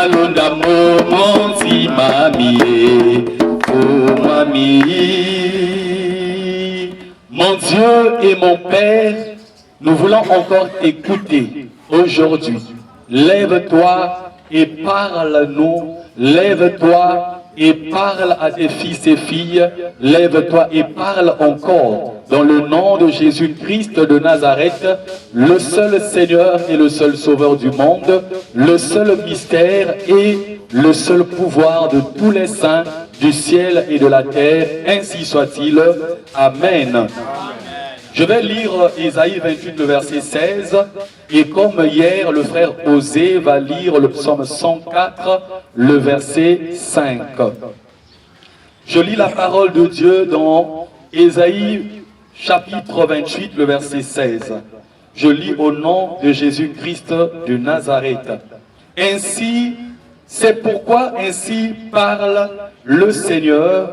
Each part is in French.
nalonda momonzi mami, oh mami. Mon Dieu et mon Père, nous voulons encore t'écouter aujourd'hui. Lève-toi et parle-nous. Lève-toi et parle à tes fils et filles. Lève-toi et parle encore dans le nom de Jésus-Christ de Nazareth, le seul Seigneur et le seul Sauveur du monde, le seul mystère et le seul pouvoir de tous les saints du ciel et de la terre. Ainsi soit-il. Amen. Je vais lire Ésaïe 28, le verset 16. Et comme hier, le frère Osée va lire le psaume 104, le verset 5. Je lis la parole de Dieu dans Ésaïe chapitre 28, le verset 16. Je lis au nom de Jésus-Christ de Nazareth. Ainsi, c'est pourquoi ainsi parle le Seigneur,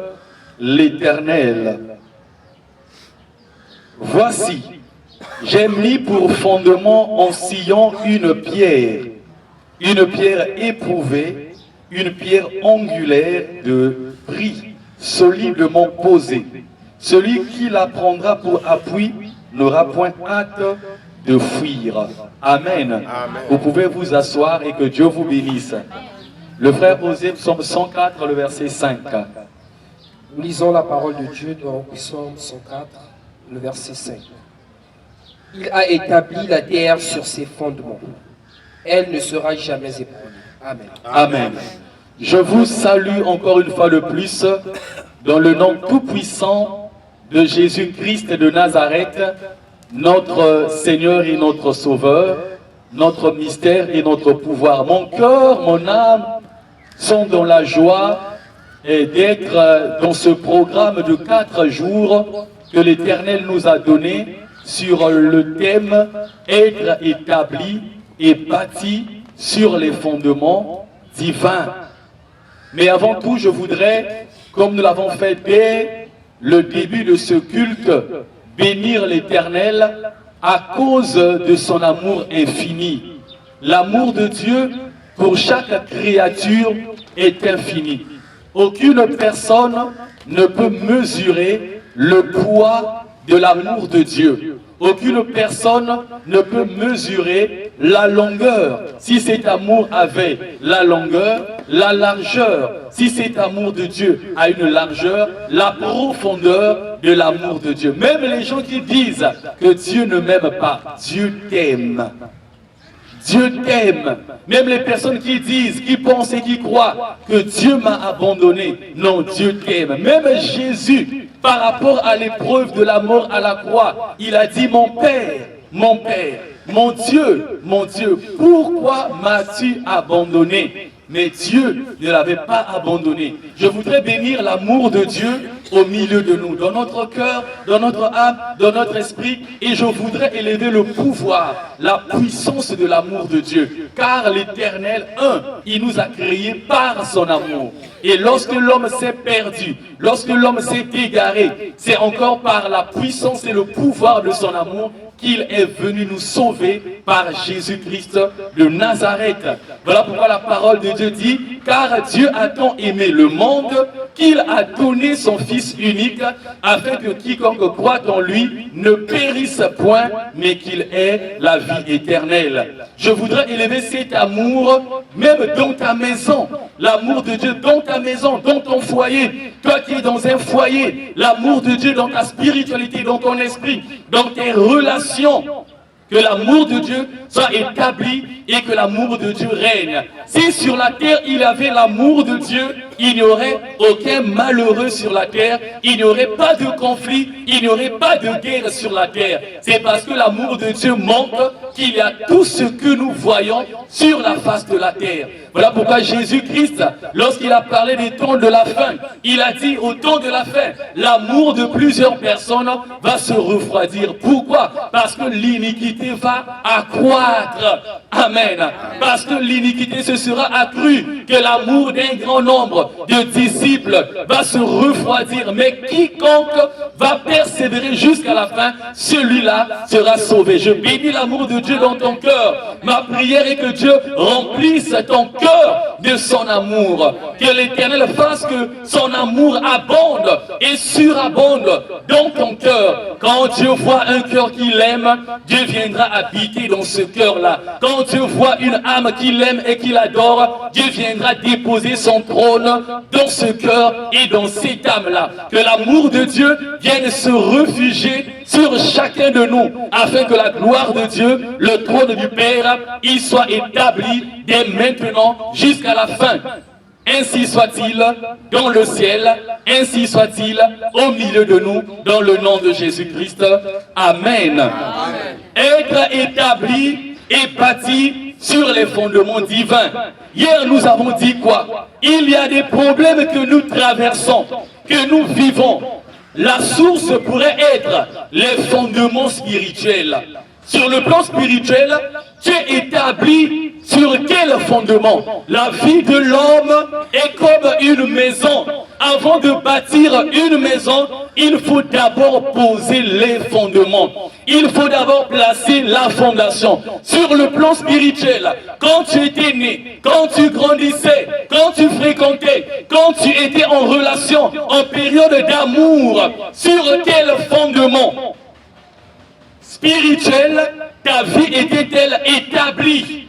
l'Éternel. Voici, j'ai mis pour fondement en Sion une pierre éprouvée, une pierre angulaire de prix, solidement posée. Celui qui la prendra pour appui n'aura point hâte de fuir. Amen. Amen. Vous pouvez vous asseoir et que Dieu vous bénisse. Le frère Osée, psaume 104, le verset 5. Nous lisons la parole de Dieu dans psaume 104. Le verset 5. Il a établi la terre sur ses fondements. Elle ne sera jamais ébranlée. Amen. Amen. Je vous salue encore une fois de plus dans le nom tout-puissant de Jésus-Christ de Nazareth, notre Seigneur et notre Sauveur, notre mystère et notre pouvoir. Mon cœur, mon âme sont dans la joie d'être dans ce programme de 4 jours que l'Éternel nous a donné sur le thème « Être établi et bâti sur les fondements divins ». Mais avant tout, je voudrais, comme nous l'avons fait dès le début de ce culte, bénir l'Éternel à cause de son amour infini. L'amour de Dieu pour chaque créature est infini. Aucune personne ne peut mesurer le poids de l'amour de Dieu. Aucune personne ne peut mesurer la longueur, si cet amour avait la longueur, la largeur, si cet amour de Dieu a une largeur, la profondeur de l'amour de Dieu. Même les gens qui disent que Dieu ne m'aime pas, Dieu t'aime. Dieu t'aime. Même les personnes qui disent, qui pensent et qui croient que Dieu m'a abandonné. Non, Dieu t'aime. Même Jésus, par rapport à l'épreuve de la mort à la croix, il a dit, mon Père, mon Dieu, pourquoi m'as-tu abandonné? Mais Dieu ne l'avait pas abandonné. Je voudrais bénir l'amour de Dieu au milieu de nous, dans notre cœur, dans notre âme, dans notre esprit. Et je voudrais élever le pouvoir, la puissance de l'amour de Dieu. Car l'Éternel, il nous a créés par son amour. Et lorsque l'homme s'est perdu, lorsque l'homme s'est égaré, c'est encore par la puissance et le pouvoir de son amour qu'il est venu nous sauver par Jésus-Christ de Nazareth. Voilà pourquoi la parole de Dieu dit, car Dieu a tant aimé le monde qu'il a donné son Fils unique, afin que quiconque croit en lui ne périsse point, mais qu'il ait la vie éternelle. Je voudrais élever cet amour, même dans ta maison, l'amour de Dieu dans ta maison, dans ton foyer, toi qui es dans un foyer, l'amour de Dieu dans ta spiritualité, dans ton esprit, dans tes relations. Que l'amour de Dieu soit établi et que l'amour de Dieu règne. Si sur la terre il y avait l'amour de Dieu, il n'y aurait aucun malheureux sur la terre, il n'y aurait pas de conflit, il n'y aurait pas de guerre sur la terre. C'est parce que l'amour de Dieu manque qu'il y a tout ce que nous voyons sur la face de la terre. Voilà pourquoi Jésus-Christ, lorsqu'il a parlé des temps de la fin, il a dit au temps de la fin, l'amour de plusieurs personnes va se refroidir. Pourquoi? Parce que l'iniquité va accroître. Amen. Parce que l'iniquité se sera accrue, que l'amour d'un grand nombre de disciples va se refroidir. Mais quiconque va persévérer jusqu'à la fin, celui-là sera sauvé. Je bénis l'amour de Dieu dans ton cœur. Ma prière est que Dieu remplisse ton cœur de son amour. Que l'Éternel fasse que son amour abonde et surabonde dans ton cœur. Quand Dieu voit un cœur qu'il aime, Dieu viendra habiter dans ce cœur-là. Quand Dieu voit une âme qu'il aime et qu'il adore, Dieu viendra déposer son trône dans ce cœur et dans cette âme-là. Que l'amour de Dieu vienne se réfugier sur chacun de nous, afin que la gloire de Dieu, le trône du Père, il soit établi dès maintenant jusqu'à la fin. Ainsi soit-il dans le ciel, ainsi soit-il au milieu de nous, dans le nom de Jésus-Christ. Amen. Amen. Être établi et bâti sur les fondements divins. Hier, nous avons dit quoi? Il y a des problèmes que nous traversons, que nous vivons. La source pourrait être les fondements spirituels. Sur le plan spirituel, tu es établi sur quel fondement? La vie de l'homme est comme une maison. Avant de bâtir une maison, il faut d'abord poser les fondements. Il faut d'abord placer la fondation. Sur le plan spirituel, quand tu étais né, quand tu grandissais, quand tu fréquentais, quand tu étais en relation, en période d'amour, sur quel fondement spirituel ta vie était-elle établie?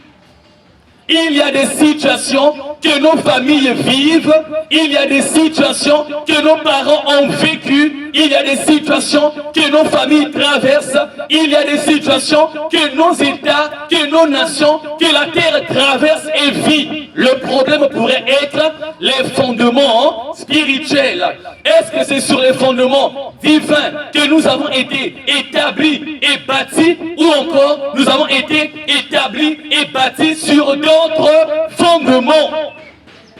Il y a des situations que nos familles vivent, il y a des situations que nos parents ont vécues, il y a des situations que nos familles traversent, il y a des situations que nos États, que nos nations, que la terre traverse et vit. Le problème pourrait être les fondements spirituels. Est-ce que c'est sur les fondements divins que nous avons été établis et bâtis, ou encore nous avons été établis et bâtis sur d'autres fondements?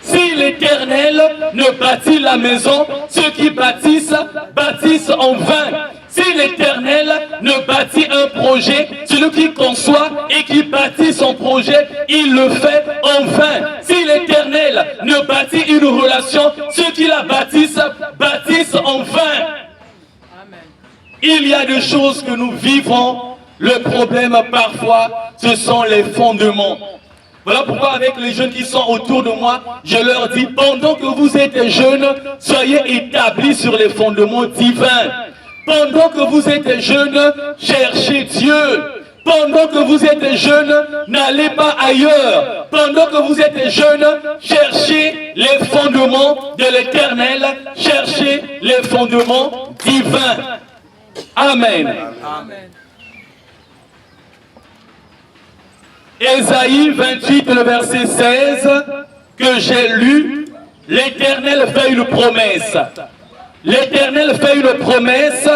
Si l'Éternel ne bâtit la maison, ceux qui bâtissent, bâtissent en vain. Si l'Éternel ne bâtit un projet, celui qui conçoit et qui bâtit son projet, il le fait en vain. Si l'Éternel ne bâtit une relation, ceux qui la bâtissent, bâtissent en vain. Il y a des choses que nous vivons. Le problème parfois, ce sont les fondements. Voilà pourquoi avec les jeunes qui sont autour de moi, je leur dis, pendant que vous êtes jeunes, soyez établis sur les fondements divins. Pendant que vous êtes jeunes, cherchez Dieu. Pendant que vous êtes jeunes, n'allez pas ailleurs. Pendant que vous êtes jeunes, cherchez les fondements de l'Éternel. Cherchez les fondements divins. Amen. Amen. Ésaïe 28, le verset 16, que j'ai lu, l'Éternel fait une promesse. L'Éternel fait une promesse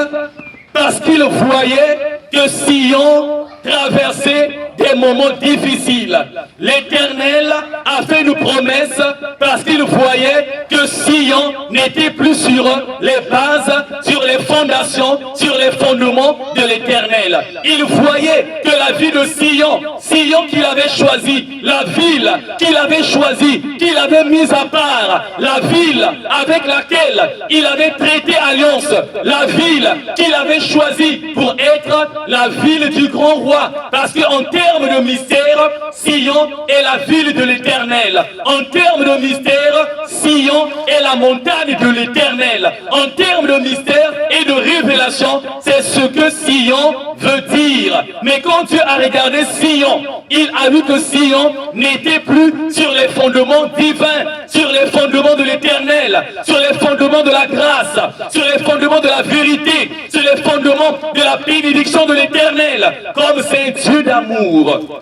parce qu'il voyait que Sion traversait des moments difficiles. L'Éternel a fait une promesse parce qu'il voyait que Sion n'était plus sur les bases, sur les fondations, sur les fondements de l'Éternel. Il voyait que la vie de Sion, Sion qu'il avait choisi, la ville qu'il avait choisie, qu'il avait mise à part, la ville avec laquelle il avait traité alliance, la ville qu'il avait choisie pour être la ville du grand roi. Parce qu'en termes de mystère, Sion est la ville de l'Éternel. En termes de mystère, Sion est la montagne de l'Éternel. En termes de mystère et de révélation, c'est ce que Sion veut dire. Mais quand Dieu a regardé Sion, il a vu que Sion n'était plus sur les fondements divins, sur les fondements de l'Éternel, sur les fondements de la grâce, sur les fondements de la vérité, sur les fondements de la bénédiction de l'Éternel. Comme c'est un Dieu d'amour,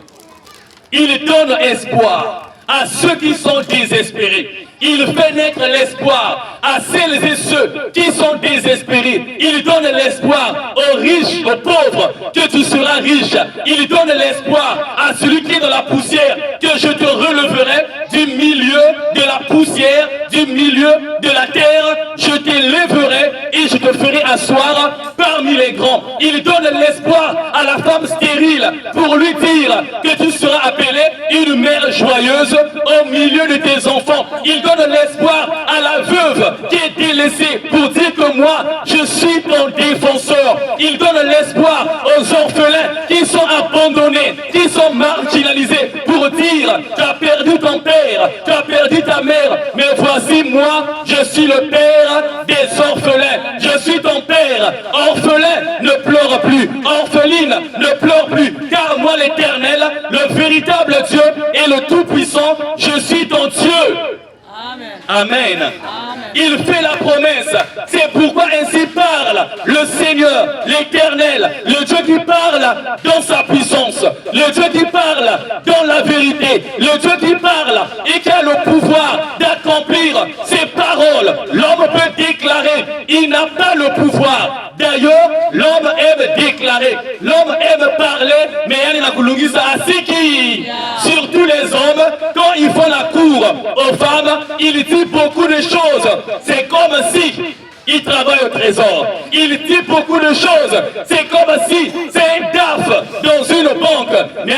il donne espoir à ceux qui sont désespérés. Il fait naître l'espoir à celles et ceux qui sont désespérés. Il donne l'espoir aux riches, aux pauvres, que tu seras riche. Il donne l'espoir à celui qui est dans la poussière, que je te releverai du milieu de la poussière, du milieu de la terre. Je t'élèverai et je te ferai asseoir parmi parmi les grands. Il donne l'espoir à la femme stérile pour lui dire que tu seras appelée une mère joyeuse au milieu de tes enfants. Il donne l'espoir à la veuve qui est délaissée pour dire que moi, je suis ton défenseur. Il donne l'espoir aux orphelins qui sont abandonnés, qui sont marginalisés pour dire tu as perdu ton père, tu as perdu ta mère, mais voici moi, je suis le père des orphelins. Je suis ton père. Orphelin, ne pleure plus. Orpheline, ne pleure plus. Car moi, l'Éternel, le véritable Dieu et le Tout-Puissant, je suis ton Dieu. Amen. Il fait la promesse. C'est pourquoi ainsi parle le Seigneur, l'Éternel, le Dieu qui parle dans sa puissance, le Dieu qui parle dans la vérité, le Dieu qui parle et qui a le pouvoir d'accomplir ses paroles. L'homme peut déclarer, il n'a pas le pouvoir. D'ailleurs, l'homme aime déclarer, l'homme aime parler, mais il y a surtout les hommes, quand ils font la cour aux femmes, ils disent beaucoup de choses. C'est comme si il travaille au trésor. Il dit beaucoup de choses. C'est comme si c'est un DAF dans une banque. Mais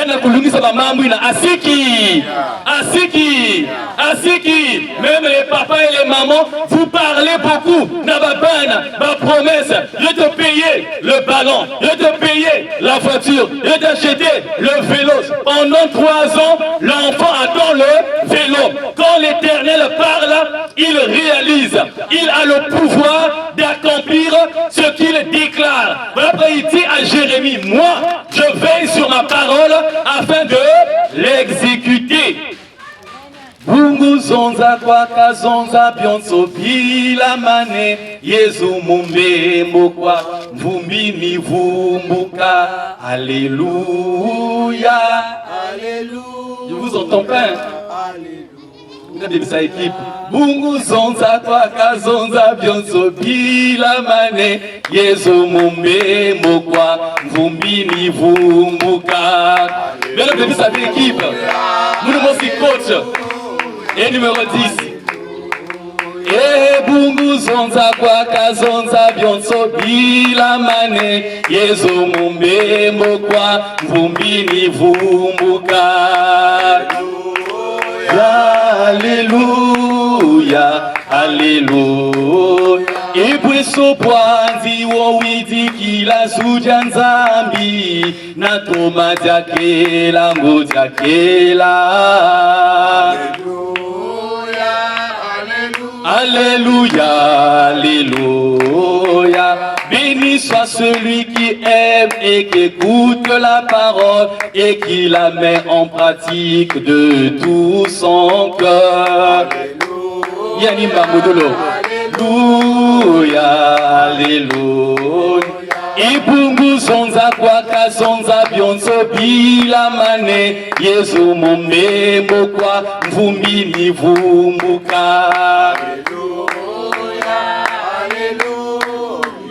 Asiki, même les papas et les mamans, vous parlez beaucoup. Ma promesse, je te payer le ballon, je te payer la voiture, je t'acheter le vélo. Pendant 3 ans, l'enfant attend le vélo. Quand l'Éternel parle, il réalise. Il a le pouvoir d'accomplir ce qu'il déclare. Après, il dit à Jérémie, moi, je veille sur ma parole afin de l'exécuter. Bungu zonza kwa kazonza byonso bila mane Yesu mumbe mokwa mvumbi ni vumbuka. Alléluia. Alléluia. Je vous entends pas, hein? Alléluia. Sa équipe. Bungu zonza kwa kazonza byonso bila mane Yesu mumbe mokwa mvumbi ni vumbuka. Bien le sa équipe. Nous aussi coach. Et numéro 10. E bungu zonza kwa kazonza byonso bila mane Yesu mumbe mokwa mvumbi ni vumbuka. Alléluia, alléluia. Ibweso bwanzi wo widi kila suja nzambi na toma jakela ngo jakela. Alléluia, alléluia. Béni soit celui qui aime et qui écoute la parole et qui la met en pratique de tout son cœur. Yanimba Modolo. Alléluia, alléluia. Ibungu zonza kwa kazonza byonso bila mane Yesu mombe mokwa mvumbi ni vumbuka.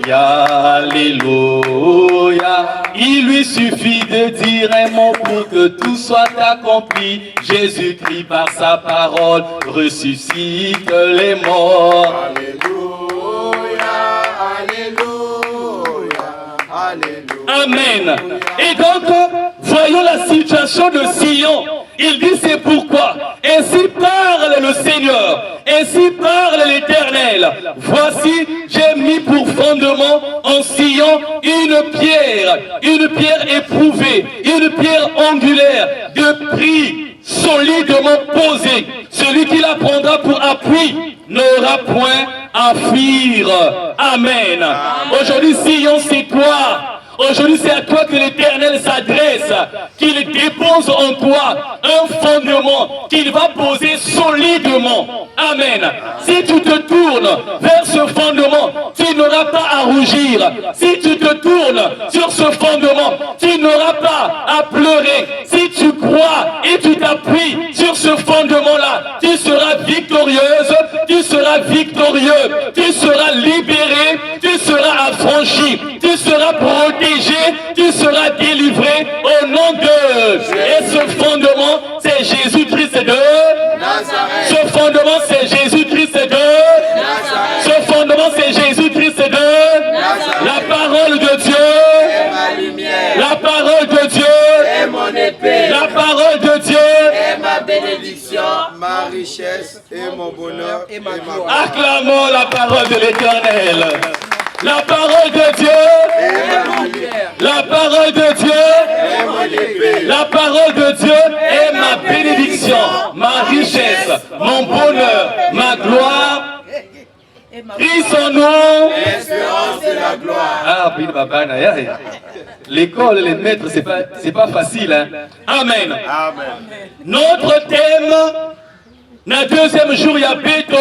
Alléluia. Il lui suffit de dire un mot pour que tout soit accompli. Jésus-Christ par sa parole ressuscite les morts. Alléluia, alléluia, alléluia. Amen. Et donc, voyons la situation de Sion. Il dit c'est pourquoi. Ainsi parle le Seigneur. Ainsi parle l'Éternel. Voici, j'ai mis pour fondement en Sion une pierre éprouvée, une pierre angulaire, de prix solidement posée. Celui qui la prendra pour appui n'aura point à fuir. Amen. Aujourd'hui, Sion, c'est toi. Aujourd'hui, c'est à toi que l'Éternel s'adresse, qu'il dépose en toi un fondement qu'il va poser solidement. Amen. Si tu te tournes vers ce fondement, tu n'auras pas à rougir. Si tu te tournes sur ce fondement, tu n'auras pas à pleurer. Si tu crois et tu t'appuies sur ce fondement-là, tu seras victorieuse, tu seras victorieux, tu seras libéré, tu seras affranchi, tu seras protégé. Tu seras délivré au nom de... Et ce fondement, c'est Jésus-Christ de Nazareth. Ce fondement, c'est Jésus-Christ de Nazareth. Ce fondement, c'est Jésus-Christ de Nazareth. La parole de richesse et mon bonheur et ma gloire. Acclamons la parole de l'Éternel. La parole de Dieu Et ma lumière. La parole de Dieu Et mon épée. La parole de Dieu est ma bénédiction, ma richesse, mon bonheur, ma gloire. Christ son nom. Espérance de la gloire. Ah, bin babana, ya. L'école, les maîtres, c'est pas facile. Hein? Amen. Amen. Notre thème, le deuxième jour, il y a béto,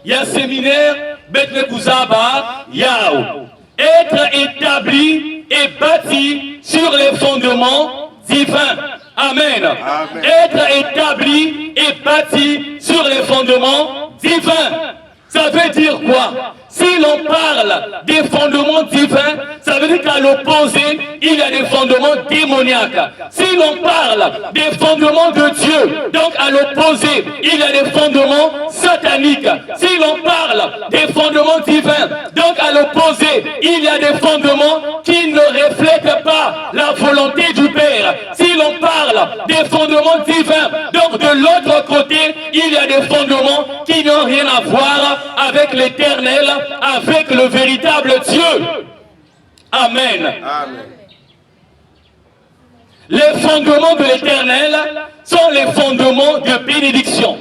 il y a séminaire, Bethne Kouzaba, Yao. Être établi et bâti sur les fondements divins. Amen. Amen. Être établi et bâti sur les fondements divins. Ça veut dire quoi? Si l'on parle des fondements divins, ça veut dire qu'à l'opposé, il y a des fondements démoniaques. Si l'on parle des fondements de Dieu, donc à l'opposé, il y a des fondements sataniques. Si l'on parle des fondements divins, donc à l'opposé, il y a des fondements qui ne reflètent pas la volonté du Père. Si l'on parle des fondements divins, donc de l'autre côté, il y a des fondements qui n'ont rien à voir avec l'éternel, avec le véritable Dieu. Amen. Amen. Les fondements de l'éternel sont les fondements de bénédiction.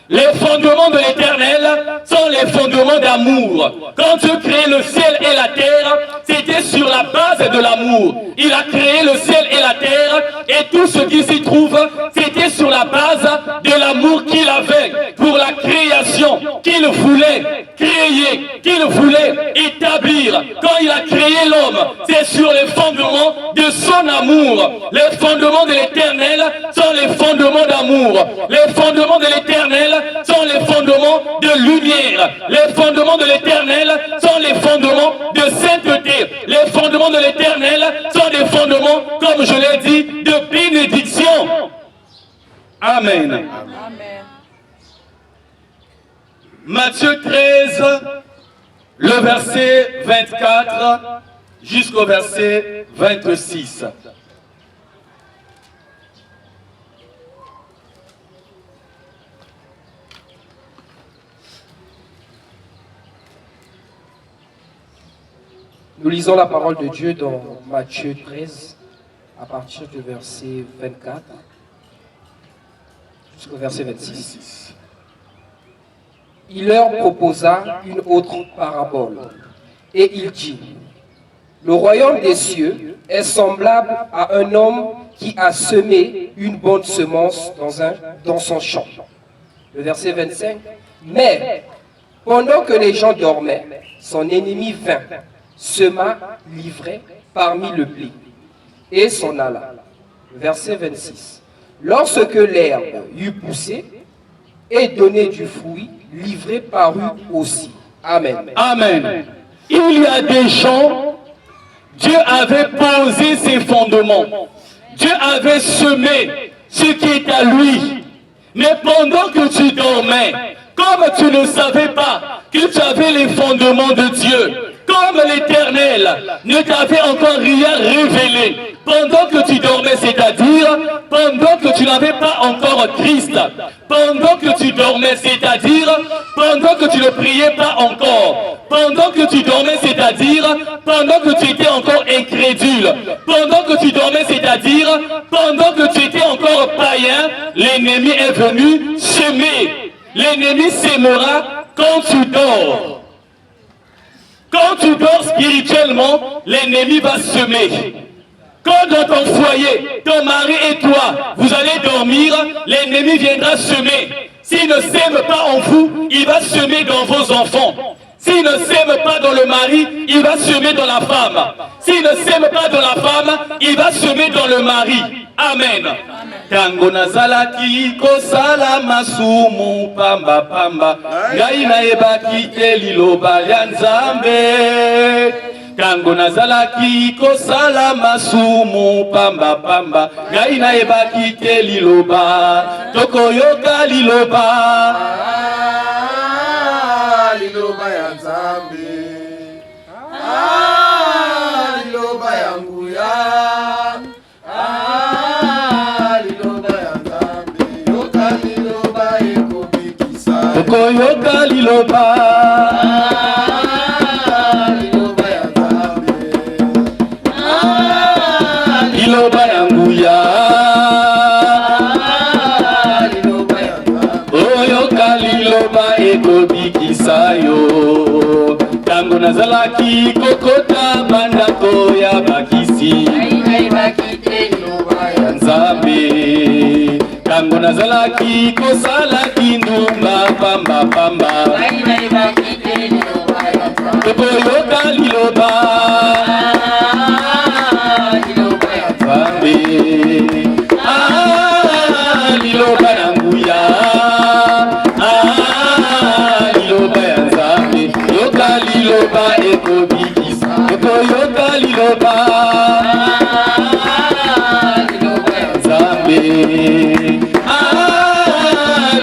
Les fondements de l'éternel sont les fondements d'amour. Quand Dieu crée le ciel et la terre, c'était sur la base de l'amour. Il a créé le ciel et la terre et tout ce qui s'y trouve, c'était sur la base de l'amour qu'il avait pour la création, qu'il voulait créer, qu'il voulait établir. Quand il a créé l'homme, c'est sur les fondements de son amour. Les fondements de l'éternel sont les fondements d'amour. Les fondements de l'éternel sont les fondements de lumière. Les fondements de l'éternel sont les fondements de sainteté. Les fondements de l'éternel sont des fondements, comme je l'ai dit, de bénédiction. Amen. Amen. Matthieu 13, le verset 24 jusqu'au verset 26. Nous lisons la parole de Dieu dans Matthieu 13, à partir du verset 24 jusqu'au verset 26. Il leur proposa une autre parabole, et il dit, le royaume des cieux est semblable à un homme qui a semé une bonne semence dans son champ. Le verset 25, mais pendant que les gens dormaient, son ennemi vint, sema l'ivraie parmi le blé et s'en alla. Verset 26. Lorsque l'herbe eut poussé et donné du fruit, l'ivraie parut aussi. Amen. Amen. Il y a des gens, Dieu avait posé ses fondements. Dieu avait semé ce qui est à lui. Mais pendant que tu dormais, comme tu ne savais pas que tu avais les fondements de Dieu, comme l'Éternel ne t'avait encore rien révélé, pendant que tu dormais, c'est-à-dire pendant que tu n'avais pas encore Christ, pendant que tu dormais, c'est-à-dire pendant que tu ne priais pas encore, pendant que tu dormais, c'est-à-dire pendant que tu étais encore incrédule, pendant que tu dormais, c'est-à-dire pendant que tu étais encore païen, l'ennemi est venu semer. L'ennemi sèmera quand tu dors. Quand tu dors spirituellement, l'ennemi va semer. Quand dans ton foyer, ton mari et toi, vous allez dormir, l'ennemi viendra semer. S'il ne sème pas en vous, il va semer dans vos enfants. S'il ne sème pas dans le mari, il va semer dans la femme. S'il ne sème pas dans la femme, il va semer dans le mari. Amen. Tango nazalaki kosala masumu pamba pamba ngai naebaki te liloba ya Nzambe. Tango nazalaki kosala masumu pamba pamba ngai naebaki te liloba tokoyoka liloba Liloba ya Nzambe. Liloba ya Nguya. Liloba ya Nzambe. Yoka liloba ekobikisa. yoka liloba liloba ya nguya oyoka liloba ekobikisa yo tango nazalaki kokota bandako ya bakisi ya Nzambe tango nazalaki kosalaki ndumba pamba tokoyoka liloba ya Nzambe liloba ya nguya liloba ya Nzambe yoka liloba ekobikisa tokoyoka liloba ya Nzambe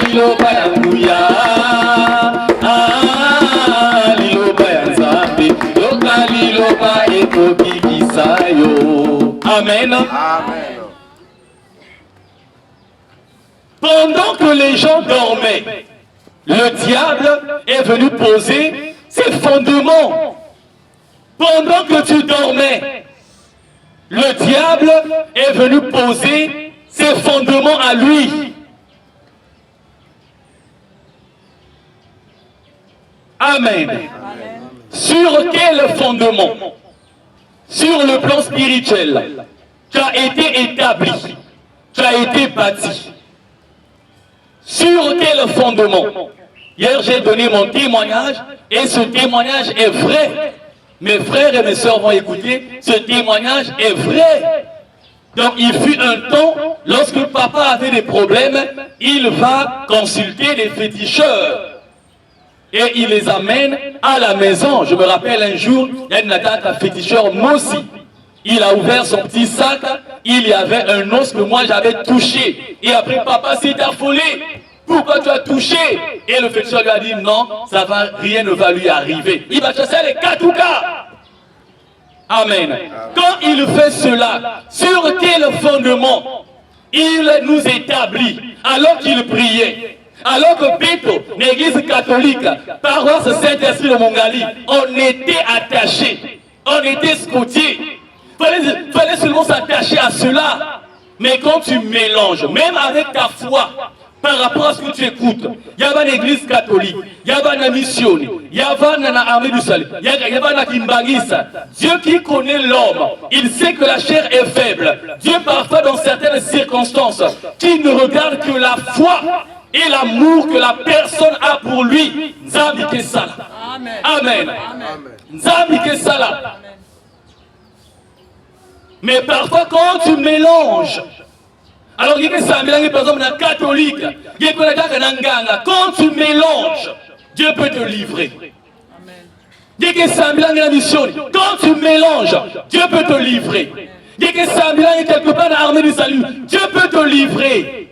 liloba ya nguya liloba ya Nzambe yoka liloba ekobikisa yo. Amen. Amen. Pendant que les gens dormaient, le diable est venu poser ses fondements. Pendant que tu dormais, le diable est venu poser ses fondements à lui. Amen. Sur quel fondement? Sur le plan spirituel, tu as été établi, tu as été bâti. Sur quel fondement? Hier, j'ai donné mon témoignage et ce témoignage est vrai. Mes frères et mes sœurs vont écouter, ce témoignage est vrai. Donc, il fut un temps, lorsque papa avait des problèmes, il va consulter les féticheurs. Et il les amène à la maison. Je me rappelle un jour, il y a une tante à féticheur, moi aussi. Il a ouvert son petit sac, il y avait un os que moi j'avais touché. Et après, papa s'est affolé. Pourquoi tu as touché? Et le féticheur lui a dit, non, ça va, rien ne va lui arriver. Il va chasser les katoukas. Amen. Quand il fait cela, sur quel fondement il nous établit alors qu'il priait? Alors que Péto, l'église catholique, paroisse Saint-Esprit de Mongali, on était attachés, on était scottiers. Fallait seulement s'attacher à cela. Mais quand tu mélanges, même avec ta foi, par rapport à ce que tu écoutes, il y a une église catholique, il y a une mission, il y a une armée du salut, il y a une Kimbagisa. Dieu qui connaît l'homme, il sait que la chair est faible. Dieu parfois dans certaines circonstances, qui ne regarde que la foi et l'amour que la personne a pour lui. Nzambi Kesala. Amen. Amen. Nzambi Kesala. Mais parfois quand tu mélanges, alors il y a des par exemple dans catholique, il y a quand tu mélanges, Dieu peut te livrer. Il y a des mission, quand tu mélanges, Dieu peut te livrer. Il y a des quelque part dans l'armée du salut, Dieu peut te livrer.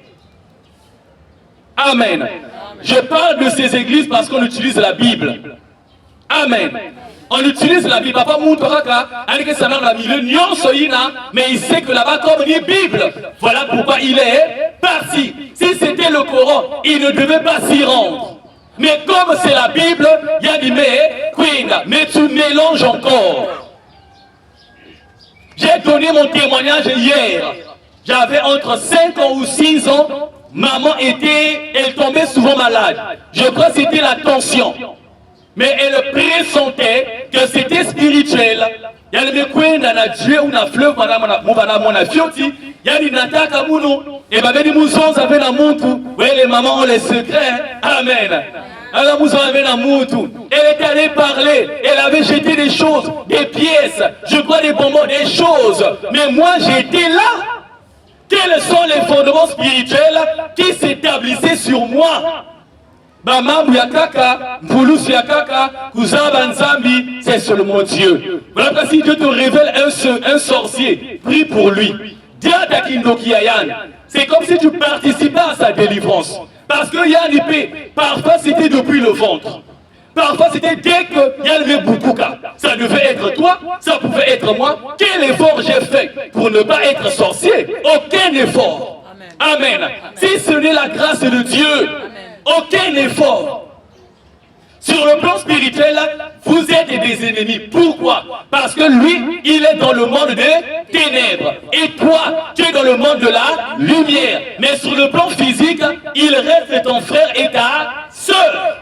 Amen. Je parle de ces églises parce qu'on utilise la Bible. Amen. On utilise la Bible. Papa Moutoraka, mais il sait que là-bas, comme il y a Bible, voilà pourquoi il est parti. Si c'était le Coran, il ne devait pas s'y rendre. Mais comme c'est la Bible, il y a dit, mais tu mélanges encore. J'ai donné mon témoignage hier. J'avais entre 5 ans ou 6 ans. Maman elle tombait souvent malade. Je crois que c'était la tension. Mais elle pressentait que c'était spirituel. Il y a le Mekwenda na Dieu ou na fleuve, mon fioti. Il y a des nataka mounou. Et bah, les mousons avaient la moutou. Oui, les mamans ont les secrets. Amen. Alors, mousson avait la moutou. Elle était allée parler. Elle avait jeté des choses, des pièces. Je crois des bonbons, des choses. Mais moi, j'étais là. Quels sont les fondements spirituels qui s'établissaient sur moi? Bamambu yakaka, Mpulus yakaka, Kuzaba Nzambi, c'est seulement Dieu. Voilà que si Dieu te révèle un sorcier, prie pour lui. C'est comme si tu participais à sa délivrance. Parce que Yannippé, parfois c'était depuis le ventre. Parfois c'était dès qu'il y avait Boukouka. Ça devait être toi, ça pouvait être moi. Quel effort j'ai fait pour ne pas être sorcier? Aucun effort. Amen. Si ce n'est la grâce de Dieu, aucun effort. Sur le plan spirituel, vous êtes des ennemis. Pourquoi? Parce que lui, il est dans le monde des ténèbres. Et toi, tu es dans le monde de la lumière. Mais sur le plan physique, il reste ton frère et ta sœur.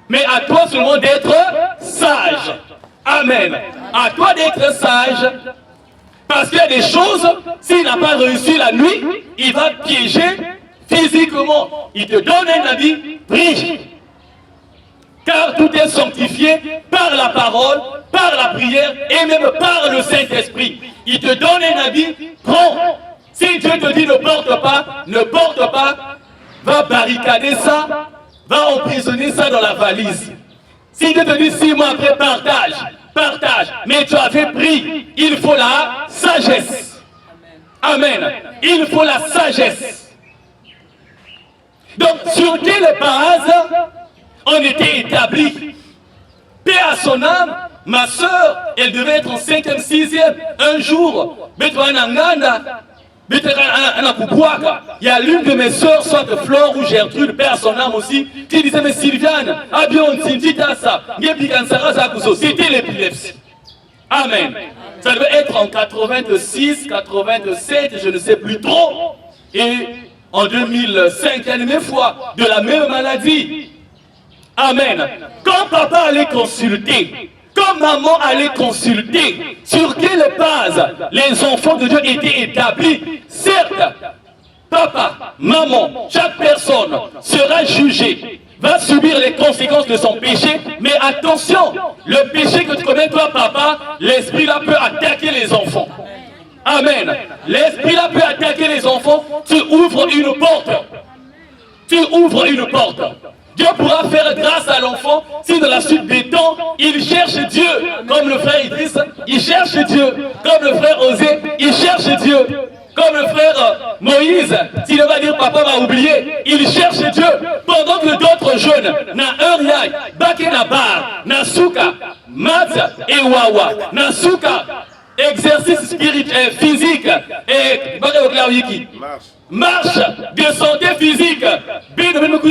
Mais à toi seulement d'être sage. Amen. À toi d'être sage. Parce qu'il y a des choses, s'il n'a pas réussi la nuit, il va piéger physiquement. Il te donne un avis, prie. Car tout est sanctifié par la parole, par la prière et même par le Saint-Esprit. Il te donne un avis, prends. Si Dieu te dit ne porte pas, va barricader ça, va emprisonner ça dans la valise. Si Dieu te dit 6 mois après, partage. Mais tu avais pris, il faut la sagesse. Amen. Il faut la sagesse. Donc, sur quelle base on était établi? Paix à son âme, ma soeur, elle devait être en 5e, 6e. Un jour, il y a l'une de mes soeurs, soit Flore ou Gertrude, paix à son âme aussi, qui disait, mais Sylviane, c'était l'épilepsie. Amen. Ça devait être en 86, 87, je ne sais plus trop. Et en 2005, la même fois, de la même maladie. Amen. Quand papa allait consulter, quand maman allait consulter, sur quelle base les enfants de Dieu étaient établis? Certes, papa, maman, chaque personne sera jugée, va subir les conséquences de son péché, mais attention, le péché que tu commets toi, papa, l'esprit là peut attaquer les enfants. Amen. L'esprit là peut attaquer les enfants, tu ouvres une porte. Tu ouvres une porte. Dieu pourra faire grâce à l'enfant si dans la suite des temps, il cherche Dieu. Comme le frère Idriss, il cherche Dieu. Comme le frère Osée, il cherche Dieu. Comme le frère Moïse, s'il va dire papa m'a oublié, il cherche Dieu. Pendant que d'autres jeunes, na Uriah, Bakenabar, na Souka, Mat et Wawa, na Souka, exercice spirituel, physique et marche de santé physique,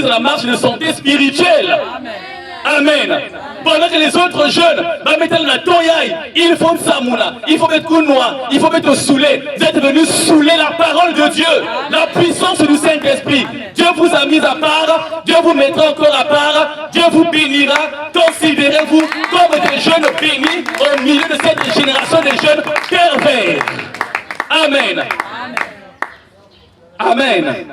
la marche de santé spirituelle. Amen. Pendant que les autres jeunes, il faut Samouna, il faut mettre Kounoua, il faut mettre Soulé. Vous êtes venus saouler la parole de Dieu, la puissance du Saint-Esprit. Dieu vous a mis à part, Dieu vous mettra encore à part, Dieu vous bénira. Considérez-vous comme des jeunes bénis au milieu de cette génération de jeunes pervers. Amen. Amen. Amen.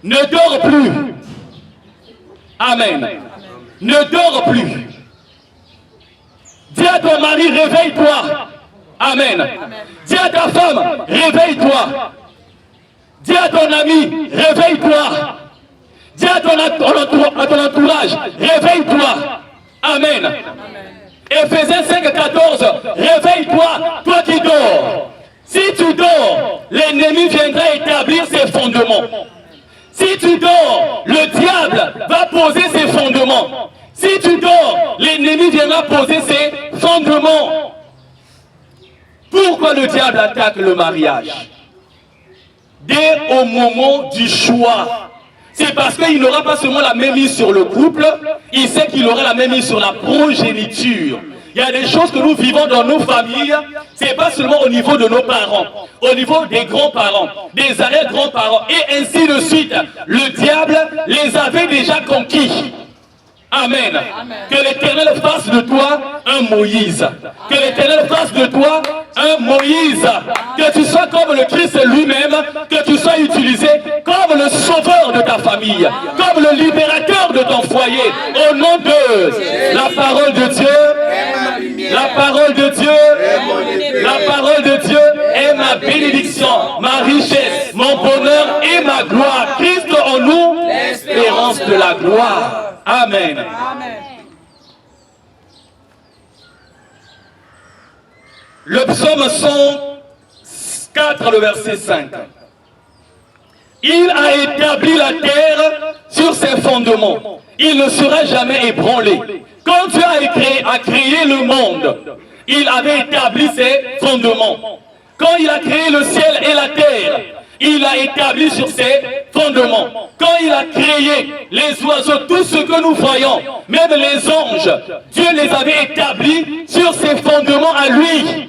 Ne dors plus. Amen. Ne dors plus. Dis à ton mari, réveille-toi. Amen. Dis à ta femme, réveille-toi. Dis à ton ami, réveille-toi. Dis à ton entourage, réveille-toi. Amen. Ephésiens 5,14, réveille-toi, toi qui dors. Si tu dors, l'ennemi viendra établir ses fondements. Si tu dors, le diable va poser ses fondements. Si tu dors, l'ennemi viendra poser ses fondements. Pourquoi le diable attaque le mariage? Dès au moment du choix. C'est parce qu'il n'aura pas seulement la même mise sur le couple, il sait qu'il aura la même mise sur la progéniture. Il y a des choses que nous vivons dans nos familles, c'est pas seulement au niveau de nos parents, au niveau des grands-parents, des arrière-grands-parents, et ainsi de suite. Le diable les avait déjà conquis. Amen. Que l'Éternel fasse de toi un Moïse. Que l'Éternel fasse de toi un Moïse. Que tu sois comme le Christ lui-même. Que tu sois utilisé comme le sauveur de ta famille. Comme le libérateur de ton foyer. Au nom de la parole de Dieu. La parole de Dieu. La parole de Dieu est ma bénédiction, ma richesse, mon bonheur et ma gloire. Christ en nous, l'espérance de la gloire. Amen. Amen. Le psaume 104, le verset 5. Il a établi la terre sur ses fondements. Il ne sera jamais ébranlé. Quand Dieu a créé le monde, il avait établi ses fondements. Quand il a créé le ciel et la terre, il a établi sur ses fondements. Quand il a créé les oiseaux, tout ce que nous voyons, même les anges, Dieu les avait établis sur ses fondements à lui.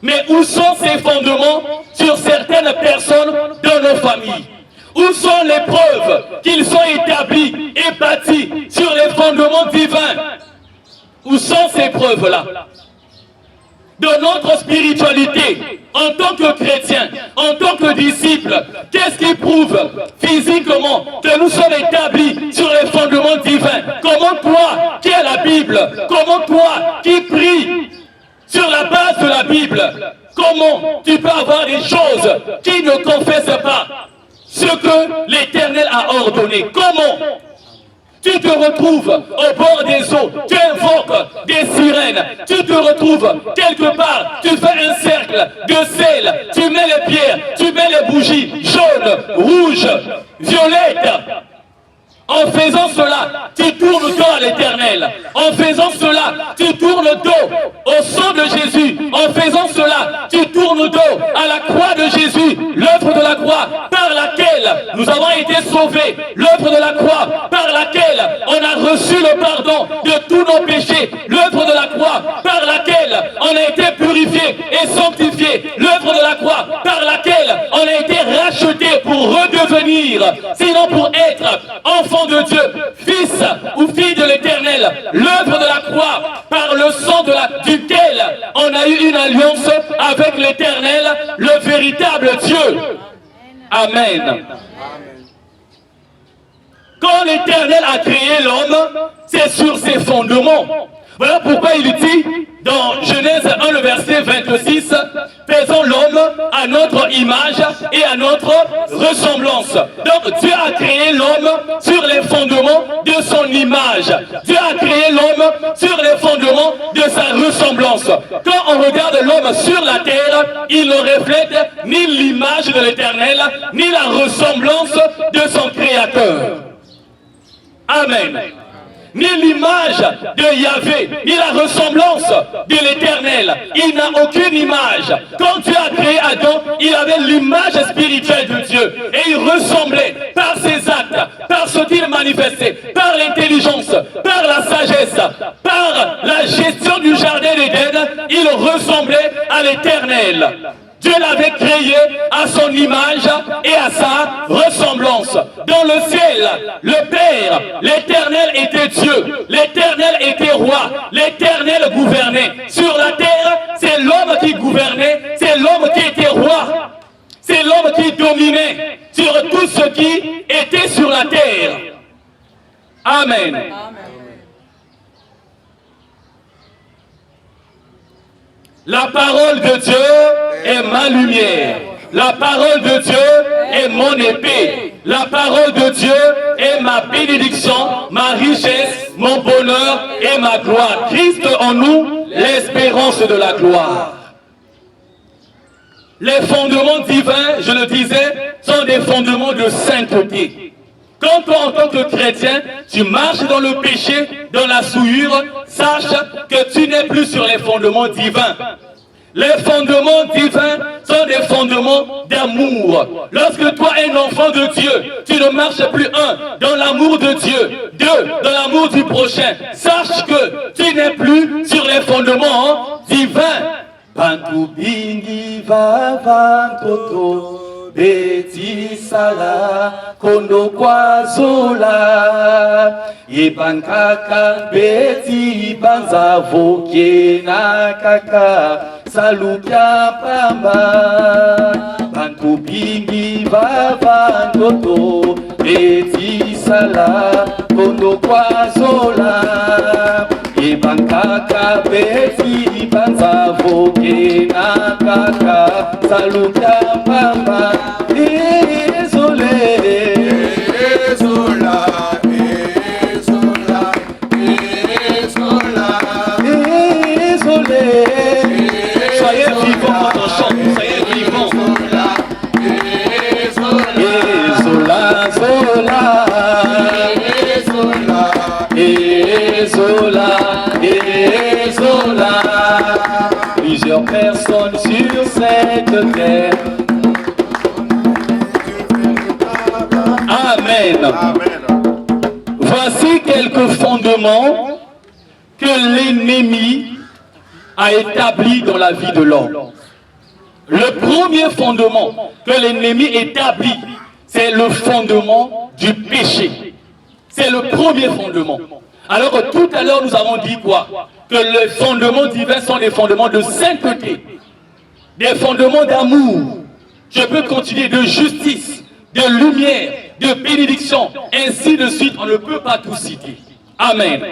Mais où sont ces fondements sur certaines personnes dans nos familles? Où sont les preuves qu'ils sont établis et bâtis sur les fondements divins? Où sont ces preuves-là? De notre spiritualité, en tant que chrétiens, en tant que disciples, qu'est-ce qui prouve physiquement que nous sommes établis sur les fondements divins? Comment toi, qui as la Bible, comment toi, qui prie sur la base de la Bible, comment tu peux avoir des choses qui ne confessent pas ce que l'Éternel a ordonné? Comment tu te retrouves au bord des eaux, tu invoques des sirènes, tu te retrouves quelque part, tu fais un cercle de sel, tu mets les pierres, tu mets les bougies jaunes, rouges, violettes. En faisant cela, tu tournes le dos à l'Éternel. En faisant cela, tu tournes le dos au sang de Jésus. En faisant cela, tu tournes le dos à la croix de Jésus, l'œuvre de la croix par laquelle nous avons été sauvés, l'œuvre de la croix par laquelle on a reçu le pardon de tous nos péchés, l'œuvre de la croix par laquelle on a été purifié et sanctifié, l'œuvre de la croix par laquelle on a été racheté pour redevenir, sinon pour être enfant de Dieu, fils ou fille de l'Éternel, l'œuvre de la croix par le sang duquel on a eu une alliance avec l'Éternel, le véritable Dieu. Amen. Quand l'Éternel a créé l'homme, c'est sur ses fondements. Voilà pourquoi il dit dans Genèse 1, le verset 26, faisons l'homme à notre image et à notre ressemblance. Donc Dieu a créé l'homme sur les fondements de son image. Dieu a créé l'homme sur les fondements de sa ressemblance. Quand on regarde l'homme sur la terre, il ne reflète ni l'image de l'Éternel, ni la ressemblance de son Créateur. Amen. Ni l'image de Yahvé, ni la ressemblance de l'Éternel. Il n'a aucune image. Quand Dieu a créé Adam, il avait l'image spirituelle de Dieu. Et il ressemblait par ses actes, par ce qu'il manifestait, par l'intelligence, par la sagesse, par la gestion du jardin d'Éden. Il ressemblait à l'Éternel. Dieu l'avait créé à son image et à sa ressemblance. Dans le ciel, le Père, l'Éternel était Dieu, l'Éternel était roi, l'Éternel gouvernait. Sur la terre, c'est l'homme qui gouvernait, c'est l'homme qui était roi, c'est l'homme qui dominait sur tout ce qui était sur la terre. Amen. La parole de Dieu est ma lumière. La parole de Dieu est mon épée. La parole de Dieu est ma bénédiction, ma richesse, mon bonheur et ma gloire. Christ en nous, l'espérance de la gloire. Les fondements divins, je le disais, sont des fondements de sainteté. Quand toi, en tant que chrétien, tu marches dans le péché, dans la souillure, sache que tu n'es plus sur les fondements divins. Les fondements divins sont des fondements d'amour. Lorsque toi es un enfant de Dieu, tu ne marches plus, un, dans l'amour de Dieu, deux, dans l'amour du prochain. Sache que tu n'es plus sur les fondements divins. Bantu bingi va toto. Beti sala kondo kwa zola Yebankaka beti banza voke na kaka Salukia pamba Bantu bingi vava ndoto Beti sala kondo kwa zola Yebankaka beti banza voke na kaka Salukia pamba Soyez vivants quand on chante, soyez vivants. Zola, zola, zola, zola. Plusieurs personnes sur cette terre Amen. Amen. Voici quelques fondements que l'ennemi a établis dans la vie de l'homme. Le premier fondement que l'ennemi établit, c'est le fondement du péché. C'est le premier fondement. Alors que tout à l'heure, nous avons dit quoi? Que les fondements divins sont des fondements de sainteté, des fondements d'amour. Je peux continuer de justice, de lumière, de bénédiction, ainsi de suite. On ne peut pas tout citer. Amen.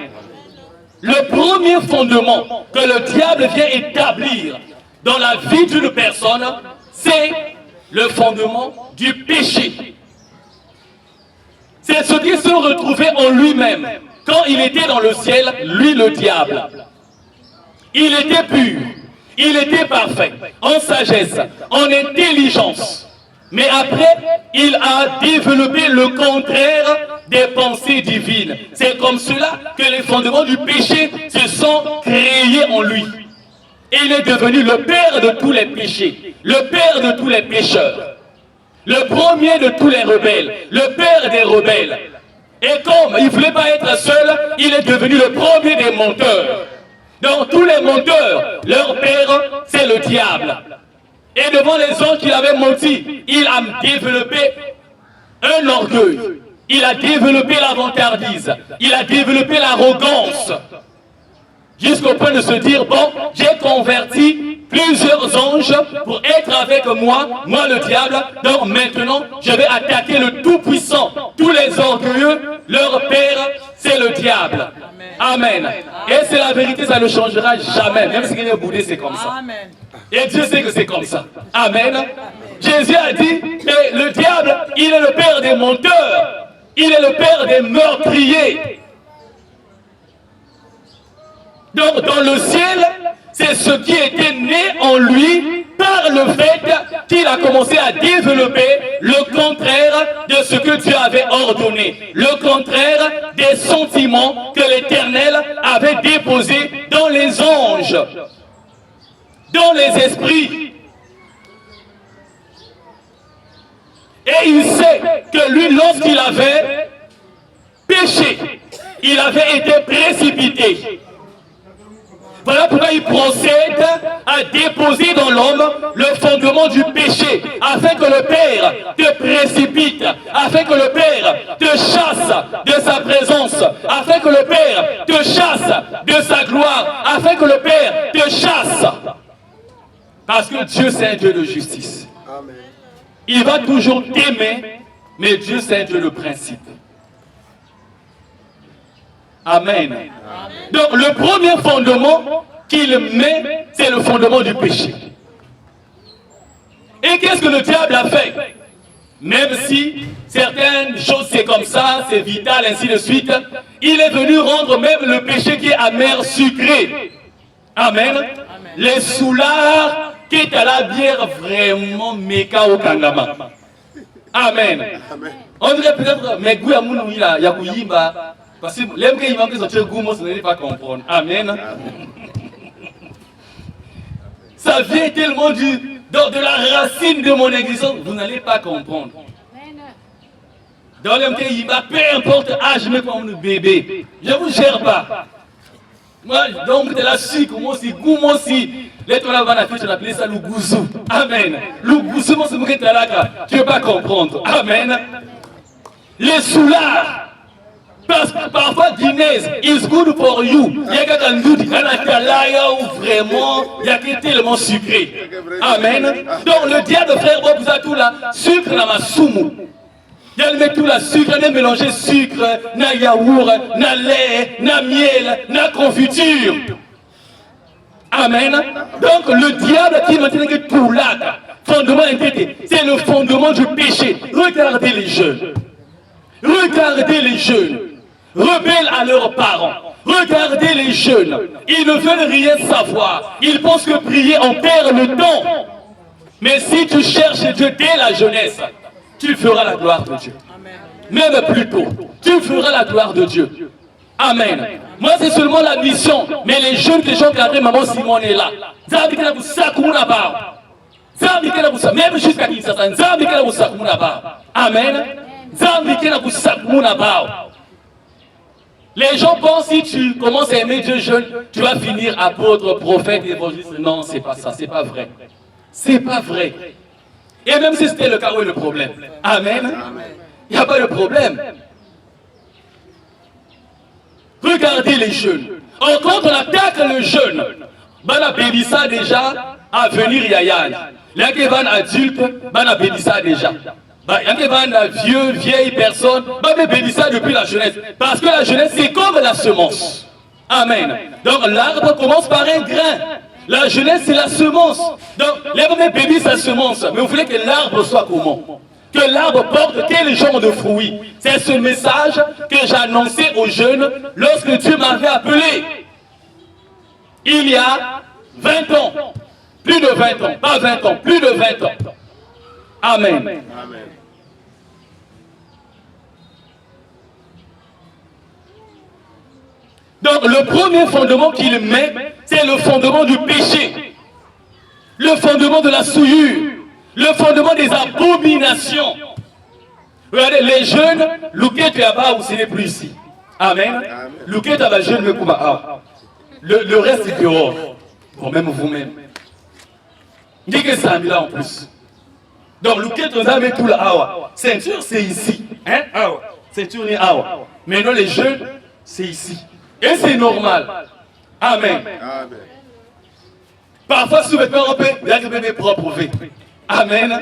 Le premier fondement que le diable vient établir dans la vie d'une personne, c'est le fondement du péché. C'est ce qui se retrouvait en lui-même. Quand il était dans le ciel, lui le diable, il était pur, il était parfait, en sagesse, en intelligence. Mais après, il a développé le contraire des pensées divines. C'est comme cela que les fondements du péché se sont créés en lui. Et il est devenu le père de tous les péchés, le père de tous les pécheurs, le premier de tous les rebelles, le père des rebelles. Et comme il ne voulait pas être seul, il est devenu le premier des menteurs. Donc tous les menteurs, leur père, c'est le diable. Et devant les gens qui avaient menti, il a développé un orgueil. Il a développé la vantardise. Il a développé l'arrogance. Jusqu'au point de se dire, bon, j'ai converti plusieurs anges pour être avec moi, moi le diable, donc maintenant je vais attaquer le Tout-Puissant. Tous les orgueilleux, leur père, c'est le diable. Amen. Et c'est la vérité, ça ne changera jamais. Même si quelqu'un est boudé, c'est comme ça. Et Dieu sait que c'est comme ça. Amen. Jésus a dit, mais le diable, il est le père des menteurs. Il est le père des meurtriers. Donc dans le ciel, c'est ce qui était né en lui par le fait qu'il a commencé à développer le contraire de ce que Dieu avait ordonné. Le contraire des sentiments que l'Éternel avait déposés dans les anges, dans les esprits. Et il sait que lui, lorsqu'il avait péché, il avait été précipité. Voilà pourquoi il procède à déposer dans l'homme le fondement du péché, afin que le Père te précipite, afin que le Père te chasse de sa présence, afin que le Père te chasse de sa gloire, afin que le Père te chasse. Parce que Dieu c'est un Dieu de justice. Amen. Il va toujours t'aimer, mais Dieu c'est un Dieu de principe. Amen. Donc le premier fondement qu'il met, c'est le fondement du péché. Et qu'est-ce que le diable a fait? Même si certaines choses c'est comme ça, c'est vital, ainsi de suite, il est venu rendre même le péché qui est amer, sucré. Amen. Les soulards qui est à la bière vraiment méca au kangama. Amen. On dirait peut-être, mais Gouyamoun, il y a Gouyimba. Parce que l'homme qui va sortir goût, ce n'est pas comprendre. Amen. Ça vient tellement de la racine de mon existence, vous n'allez pas comprendre. Dans l'homme qui va, peu importe âge, mais comme le bébé, je ne vous gère pas. Moi, donc de la sucre, moi aussi, goût, moi aussi. Les toi là, on a appelé ça le gouzou. Amen. Le gouzou, moi, c'est ce que tu ne veux pas comprendre. Amen. Les soulards. Parce que parfois, Guinness is good for you. Il y a quelqu'un qui dit, il y a vraiment, il y a qui est tellement sucré. Amen. Donc le diable, frère, vous avez tout là, sucre dans ma soumou. Il y a tout là, sucre, il y a mélangé sucre, na yaourt, na lait, na miel, na confiture. Amen. Donc le diable qui maintient que tout là, fondement intégré, c'est le fondement du péché. Regardez les jeunes. Regardez les jeunes. Rebelles à leurs parents. Regardez les jeunes. Ils ne veulent rien savoir. Ils pensent que prier en perd le temps. Mais si tu cherches Dieu dès la jeunesse, tu feras la gloire de Dieu. Même plus tôt, tu feras la gloire de Dieu. Amen. Moi, c'est seulement la mission. Mais les jeunes que j'ai encadrés, maman Simon est là. Même jusqu'à qui ça. Amen. Les gens pensent si tu commences à aimer Dieu jeune, tu vas finir apôtre, prophète, évangéliste. Non, c'est pas ça, c'est pas vrai. C'est pas vrai. Et même si c'était le cas, où est le problème? Amen. Il n'y a pas de problème. Regardez les jeunes. Or, quand on attaque le jeune, on a béni ça déjà à venir Yayan. Les gens adultes, on a béni ça déjà. Il y a vieux, vieille personne, on a béni ça depuis la jeunesse. Parce que la jeunesse, c'est comme la semence. Amen. Donc l'arbre commence par un grain. La jeunesse, c'est la semence. Donc l'arbre bénit sa semence. Mais vous voulez que l'arbre soit comment? Que l'arbre porte quel genre de fruits? C'est ce message que j'annonçais aux jeunes lorsque Dieu m'avait appelé. Il y a 20 ans. Plus de 20 ans. Pas 20 ans, plus de 20 ans. Amen. Amen. Donc le premier fondement qu'il met, c'est le fondement du péché. Le fondement de la souillure. Le fondement des abominations. Regardez, les jeunes, Louquet là-bas, vous n'est plus ici. Amen. Louquet là-bas, jeune, le reste est dehors. Bon, même vous-même. Dis que ça a mis là en plus. Donc, Louquet, on a mis tout là. Ceinture, c'est ici. Hein? Ceinture, c'est awa. Maintenant, les jeunes, c'est ici. Et c'est normal. Amen. Parfois, sous vêtements, on peut y propre. Amen.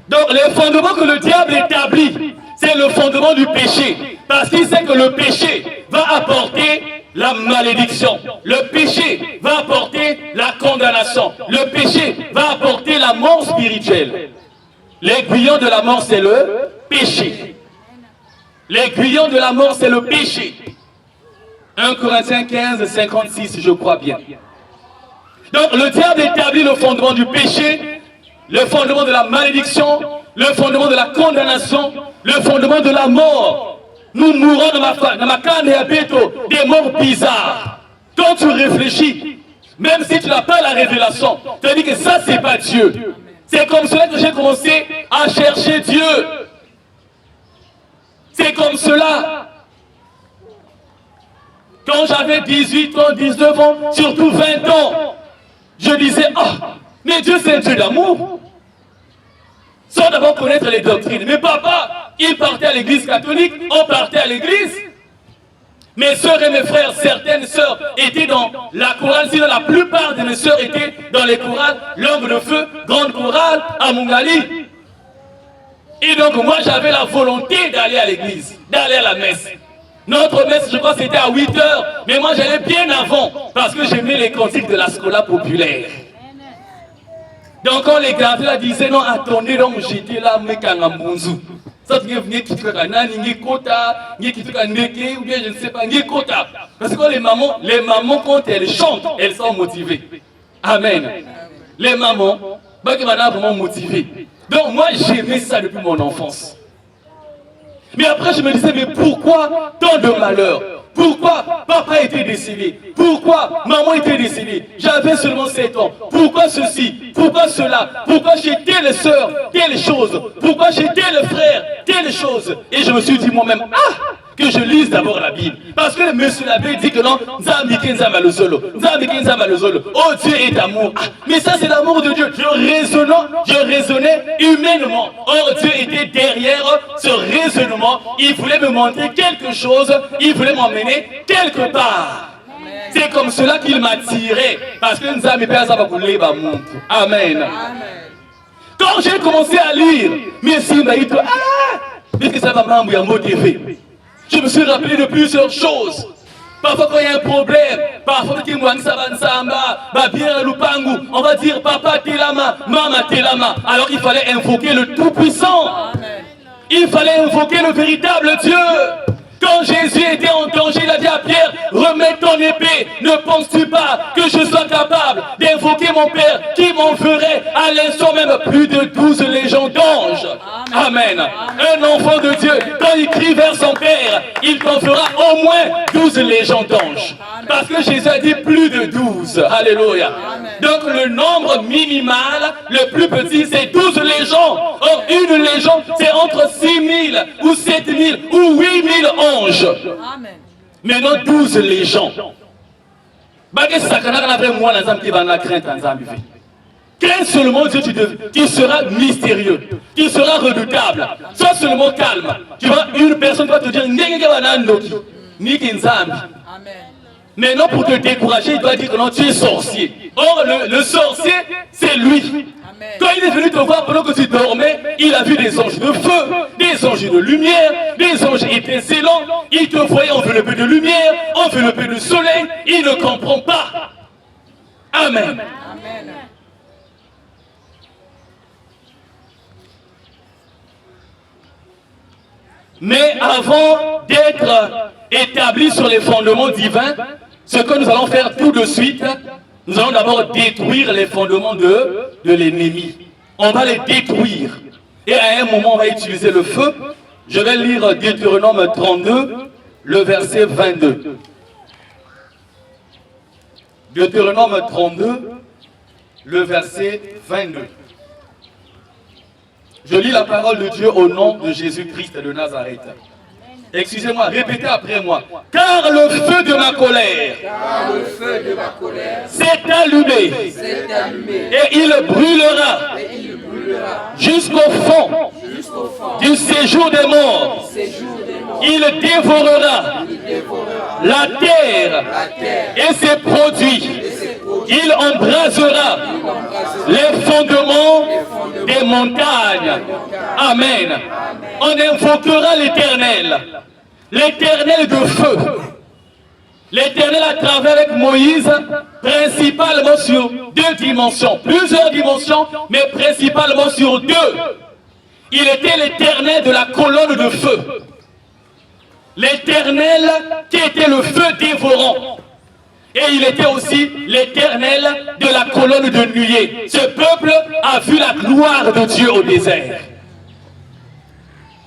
Donc, les fondements que le diable établit, c'est le fondement du péché. Parce qu'il sait que le péché va apporter la malédiction. Le péché va apporter la condamnation. Le péché va apporter la mort spirituelle. L'aiguillon de la mort, c'est le péché. L'aiguillon de la mort, c'est le péché. 1 Corinthiens 15, 56, je crois bien. Donc le diable établit le fondement du péché, le fondement de la malédiction, le fondement de la condamnation, le fondement de la mort. Nous mourons dans ma canne et à béto, des morts bizarres. Quand tu réfléchis, même si tu n'as pas la révélation, tu te dis que ça, c'est pas Dieu. C'est comme cela que j'ai commencé à chercher Dieu. C'est comme cela. Quand j'avais 18 ans, 19 ans, surtout 20 ans, je disais, mais Dieu c'est un Dieu d'amour. Sans d'abord connaître les doctrines. Mais papa, il partait à l'église catholique, on partait à l'église. Mes soeurs et mes frères, certaines soeurs étaient dans la chorale, sinon la plupart de mes soeurs étaient dans les chorales, Langue de Feu, Grande Chorale, à Mungali. Et donc moi j'avais la volonté d'aller à l'église, d'aller à la messe. Notre messe, je crois, c'était à 8 h, mais moi j'allais bien avant, parce que j'aimais les cantiques de la scola populaire. Donc quand les gardien disaient, non, attendez, donc j'étais là, mais Kangambunzu. Ça, tu venir qui fait un kota, qui fait un neke, ou bien je ne sais pas, kota. Parce que les mamans, quand elles chantent, elles sont motivées. Amen. Les mamans, vraiment motivées. Donc moi, j'aimais ça depuis mon enfance. Mais après, je me disais, mais pourquoi tant de malheurs? Pourquoi papa était décédé? Pourquoi maman était décédée? J'avais seulement 7 ans. Pourquoi ceci? Pourquoi cela? Pourquoi j'ai telle sœur, telle chose? Pourquoi j'ai tel frère, telle chose? Et je me suis dit moi-même, que je lise d'abord la Bible. Parce que le monsieur l'abbé dit que non, oh Dieu est amour. Mais ça c'est l'amour de Dieu. Je raisonnais humainement. Or Dieu était derrière ce raisonnement. Il voulait me montrer quelque chose. Il voulait m'emmener quelque part. C'est comme cela qu'il m'a tiré. Parce que nous avons Amen. Quand j'ai commencé à lire, merci Maïto, mais que ça va m'embrouiller motivé. Je me suis rappelé de plusieurs choses. Parfois quand il y a un problème, parfois on va dire papa telama, maman telama. Alors il fallait invoquer le Tout-Puissant. Il fallait invoquer le véritable Dieu. Quand Jésus était en danger, il a dit à Pierre, remets ton épée, ne penses-tu pas que je sois capable d'invoquer mon Père qui m'enverrait à l'instant même plus de 12 légions d'anges? Amen. Un enfant de Dieu, quand il crie vers son Père, il t'en fera au moins 12 légions d'anges. Parce que Jésus a dit plus de 12. Alléluia. Donc le nombre minimal, le plus petit, c'est 12 légions. Or, une légion, c'est entre 6 000 ou 7 000 ou 8 000 anges. Mais non 12 légions. Crains seulement Dieu, tu seras mystérieux, tu seras redoutable. Sois seulement calme. Tu vois, une personne va te dire mais non, pour te décourager, il doit dire que non, tu es sorcier. Or, le sorcier, c'est lui. Quand il est venu te voir pendant que tu dormais, il a vu des anges de feu, des anges de lumière, des anges étincelants. Il te voyait enveloppé de lumière, enveloppé de soleil. Il ne comprend pas. Amen. Amen. Mais avant d'être établis sur les fondements divins, ce que nous allons faire tout de suite, nous allons d'abord détruire les fondements de l'ennemi. On va les détruire. Et à un moment, on va utiliser le feu. Je vais lire Deutéronome 32, le verset 22. Deutéronome 32, le verset 22. Je lis la parole de Dieu au nom de Jésus-Christ de Nazareth. Excusez-moi, répétez après moi. Car le feu de ma colère, s'est allumé, et il brûlera, jusqu'au fond du séjour des morts. Il dévorera la terre et ses produits. Il embrasera les fondements des montagnes. Amen. On invoquera l'Éternel. L'Éternel de feu. L'Éternel a travaillé avec Moïse principalement sur 2 dimensions. Plusieurs dimensions, mais principalement sur 2. Il était l'Éternel de la colonne de feu. L'Éternel qui était le feu dévorant. Et il était aussi l'Éternel de la colonne de nuée. Ce peuple a vu la gloire de Dieu au désert.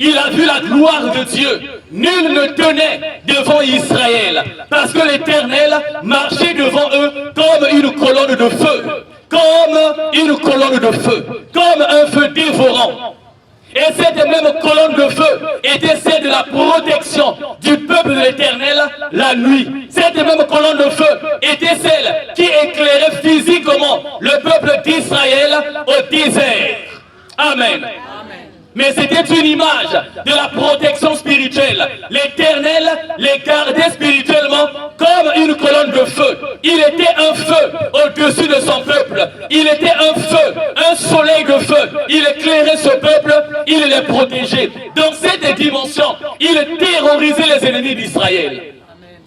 Il a vu la gloire de Dieu. Nul ne tenait devant Israël. Parce que l'Éternel marchait devant eux comme une colonne de feu. Comme une colonne de feu. Comme un feu dévorant. Et cette même colonne de feu était celle de la protection du peuple de l'Éternel la nuit. Cette même colonne de feu était celle qui éclairait physiquement le peuple d'Israël au désert. Amen. Mais c'était une image de la protection spirituelle. L'Éternel les gardait spirituellement comme une colonne de feu. Il était un feu au-dessus de son peuple. Il était un feu, un soleil de feu. Il éclairait ce peuple, il les protégeait. Dans cette dimension, il terrorisait les ennemis d'Israël.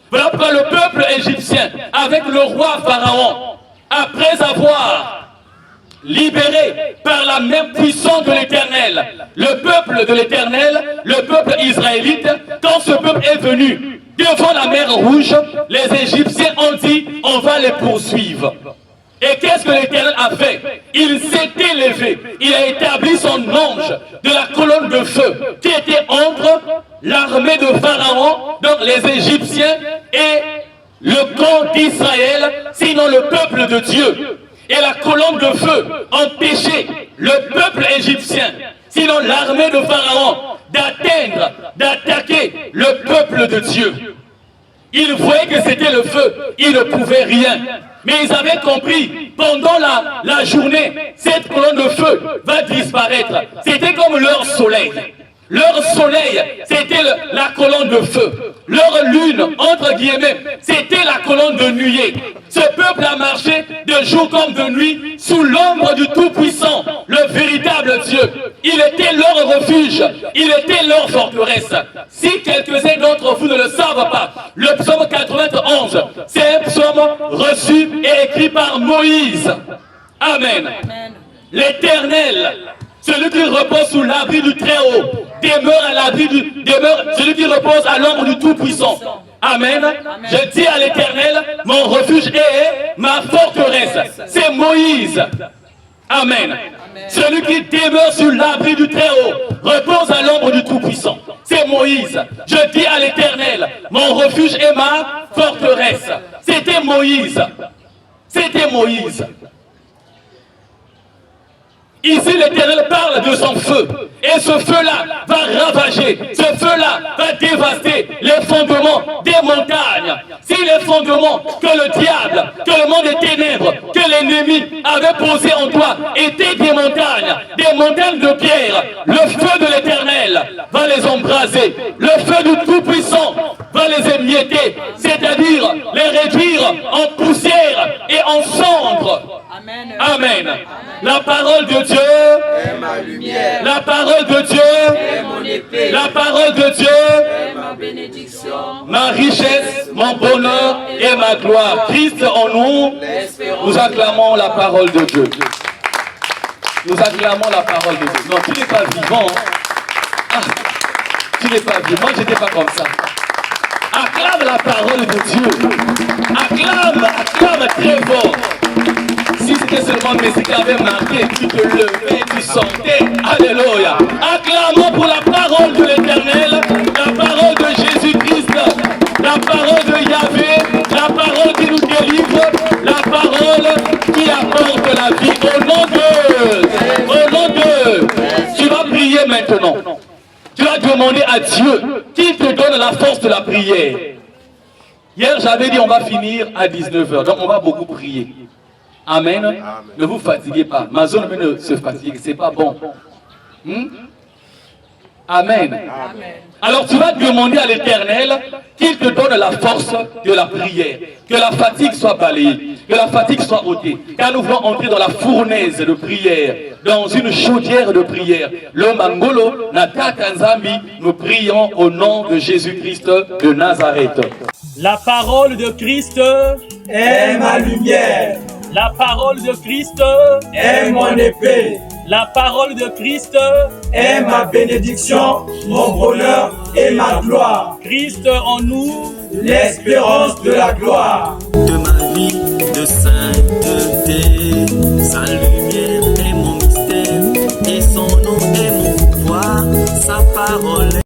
Voilà pourquoi le peuple égyptien, avec le roi Pharaon, après avoir libéré par la main puissante de l'Éternel, le peuple de l'Éternel, le peuple israélite, quand ce peuple est venu devant la mer Rouge, les Égyptiens ont dit, on va les poursuivre. Et qu'est-ce que l'Éternel a fait? Il s'est élevé, il a établi son ange de la colonne de feu qui était entre l'armée de Pharaon, donc les Égyptiens, et le camp d'Israël, sinon le peuple de Dieu. Et la colonne de feu empêchait le peuple égyptien, sinon l'armée de Pharaon, d'atteindre, d'attaquer le peuple de Dieu. Ils voyaient que c'était le feu, ils ne pouvaient rien. Mais ils avaient compris, pendant la journée, cette colonne de feu va disparaître. C'était comme leur soleil. Leur soleil, c'était la colonne de feu. Leur lune, entre guillemets, c'était la colonne de nuée. Ce peuple a marché de jour comme de nuit sous l'ombre du Tout-Puissant, le véritable Dieu. Il était leur refuge, il était leur forteresse. Si quelques-uns d'entre vous ne le savent pas, le psaume 91, c'est un psaume reçu et écrit par Moïse. Amen. L'Éternel, celui qui repose sous l'abri du Très-Haut, demeure à l'abri celui qui repose à l'ombre du Tout-Puissant. Amen. Je dis à l'Éternel, mon refuge est ma forteresse. C'est Moïse. Amen. Celui qui demeure sur l'abri du Très-Haut repose à l'ombre du Tout-Puissant. C'est Moïse. Je dis à l'Éternel, mon refuge et ma forteresse. C'était Moïse. C'était Moïse. Ici, l'Éternel parle de son feu. Et ce feu-là va ravager. Ce feu-là va dévaster les fondements des montagnes. Si les fondements que le diable, que le monde des ténèbres, que l'ennemi avait posés en toi étaient des montagnes de pierre, le feu de l'Éternel va les embraser. Le feu du Tout-Puissant va les émietter, c'est-à-dire les réduire en poussière et en cendres. Amen. Amen. La parole de Dieu est ma lumière, la parole de Dieu Et mon épée, la parole de Dieu et ma bénédiction, ma richesse, mon bonheur et ma gloire. Christ en nous, nous acclamons la parole de Dieu. Nous acclamons la parole de Dieu. Non, tu n'es pas vivant. Ah, tu n'es pas vivant. Moi, je n'étais pas comme ça. Acclame la parole de Dieu. Acclame très fort. Si c'était seulement mes qui avaient marqué, tu te levais, tu sentais. Alléluia. Acclamons pour la parole de l'Éternel, la parole de Jésus-Christ, la parole de Yahvé, la parole qui nous délivre, la parole qui apporte la vie. Au nom de, tu vas prier maintenant. Tu vas demander à Dieu qu'il te donne la force de la prière. Hier, j'avais dit on va finir à 19h, donc on va beaucoup prier. Amen. Amen. Ne vous fatiguez pas. Ma zone ne se fatigue, c'est pas bon. Amen. Amen. Alors tu vas demander à l'Éternel qu'il te donne la force de la prière. Que la fatigue soit balayée, que la fatigue soit ôtée. Car nous voulons entrer dans la fournaise de prière, dans une chaudière de prière. Le Mangolo, Nataka Nzambi, nous prions au nom de Jésus-Christ de Nazareth. La parole de Christ est ma lumière. La parole de Christ est mon épée. La parole de Christ est ma bénédiction, mon bonheur et ma gloire. Christ en nous, l'espérance de la gloire. De ma vie de sainteté, sa lumière est mon mystère et son nom est mon pouvoir, sa parole est